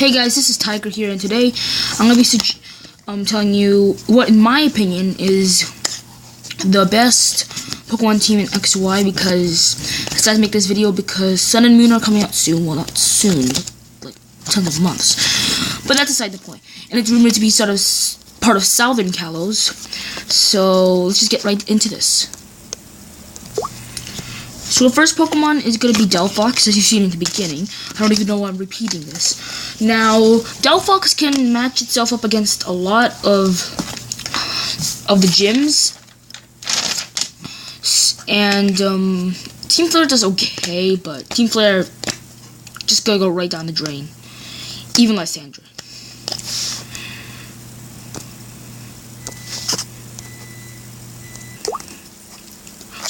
Hey guys, this is Tiger here, and today I'm gonna be telling you what, in my opinion, is the best Pokemon team in XY. Because I decided to make this video because Sun and Moon are coming out soon. Well, not soon, but like tons of months. But that's beside the point. And it's rumored to be sort of part of Southern Kalos. So let's just get right into this. So the first Pokemon is going to be Delphox, as you've seen in the beginning. I don't even know why I'm repeating this. Now, Delphox can match itself up against a lot of the gyms. And Team Flare does okay, but Team Flare just going to go right down the drain. Even Lysandra.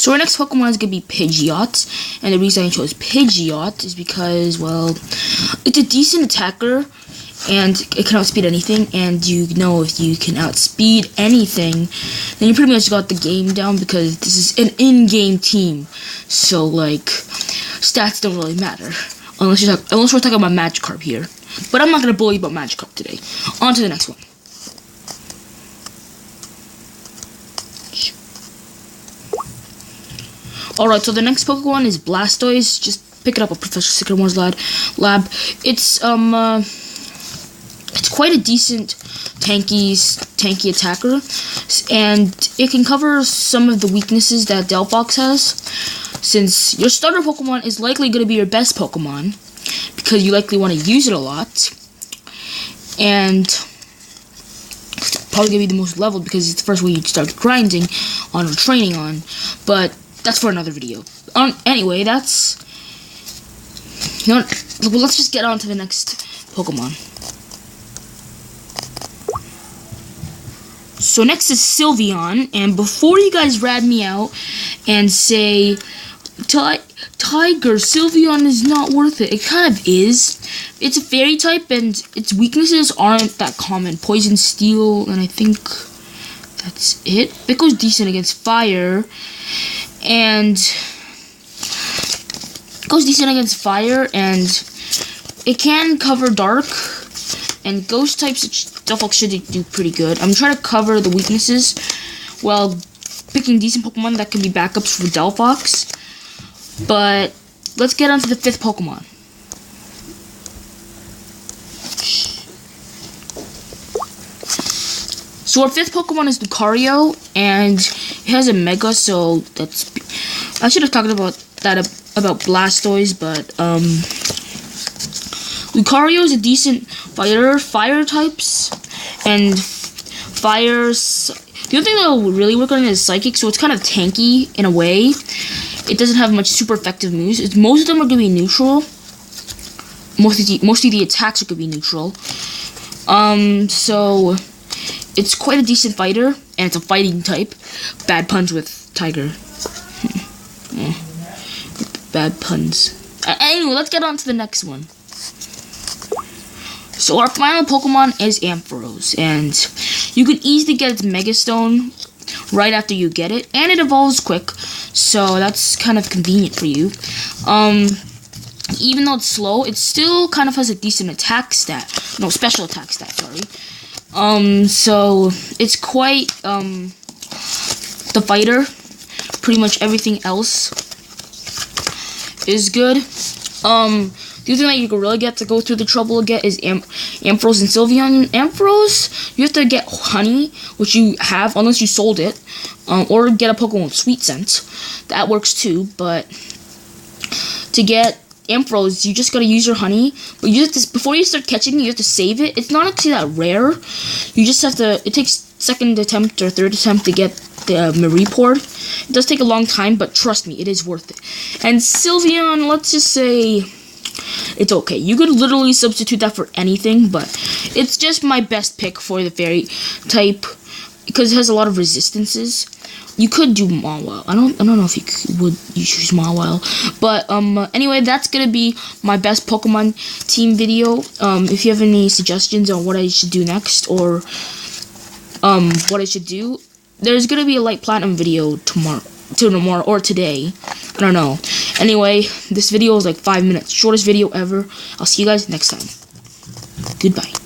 So our next Pokemon is going to be Pidgeot, and the reason I chose Pidgeot is because, well, it's a decent attacker, and it can outspeed anything, and you know if you can outspeed anything, then you pretty much got the game down, because this is an in-game team, so, like, stats don't really matter, unless we're talking about Magikarp here, but I'm not going to bully about Magikarp today. On to the next one. Alright, so the next Pokemon is Blastoise. Just pick it up at Professor Sycamore's lab. It's quite a decent tanky attacker, and it can cover some of the weaknesses that Delphox has. Since your starter Pokemon is likely going to be your best Pokemon, because you likely want to use it a lot, and it's probably going to be the most leveled because it's the first way you start grinding on or training on, but that's for another video. Anyway, that's... You know what? Well, let's just get on to the next Pokemon. So next is Sylveon, and before you guys rat me out and say, Tiger, Sylveon is not worth it. It kind of is. It's a fairy type, and its weaknesses aren't that common. Poison, Steel, and I think that's it. It goes decent against fire. And it goes decent against fire, and it can cover dark, and ghost types Delphox should do pretty good. I'm trying to cover the weaknesses while picking decent Pokemon that can be backups for Delphox. But let's get on to the fifth Pokemon. So our fifth Pokemon is Lucario, and it has a Mega, so that's... I should have talked about that about Blastoise, but Lucario is a decent fighter, fire types, and fires... The only thing that will really work on it is Psychic, so it's kind of tanky in a way. It doesn't have much super effective moves. Most of them are going to be neutral. Mostly the attacks are going to be neutral. So... It's quite a decent fighter, and it's a fighting type. Bad puns with Tiger. Bad puns. Anyway, let's get on to the next one. So our final Pokemon is Ampharos, and you can easily get its Mega Stone right after you get it, and it evolves quick, so that's kind of convenient for you. Even though it's slow, it still kind of has a decent attack stat. No, special attack stat, sorry. So it's quite, the fighter. Pretty much everything else is good. The other thing that you can really get to go through the trouble to get is Ampharos and Sylveon. Ampharos, you have to get honey, which you have, unless you sold it, or get a Pokemon with Sweet Scent. That works too, but to get Ampharos, you just gotta use your honey, but you have to, before you start catching it, you have to save it. It's not actually that rare. You just have to, it takes second attempt or third attempt to get the Marie Port. It does take a long time, but trust me, it is worth it. And Sylveon, let's just say, it's okay. You could literally substitute that for anything, but it's just my best pick for the fairy type, because it has a lot of resistances. You could do Mawile. I don't know if you choose Mawile, but anyway, that's gonna be my best Pokemon team video. If you have any suggestions on what I should do next, or what I should do, there's gonna be a light platinum video tomorrow or today. I don't know. Anyway, this video is like 5 minutes, shortest video ever. I'll see you guys next time. Goodbye.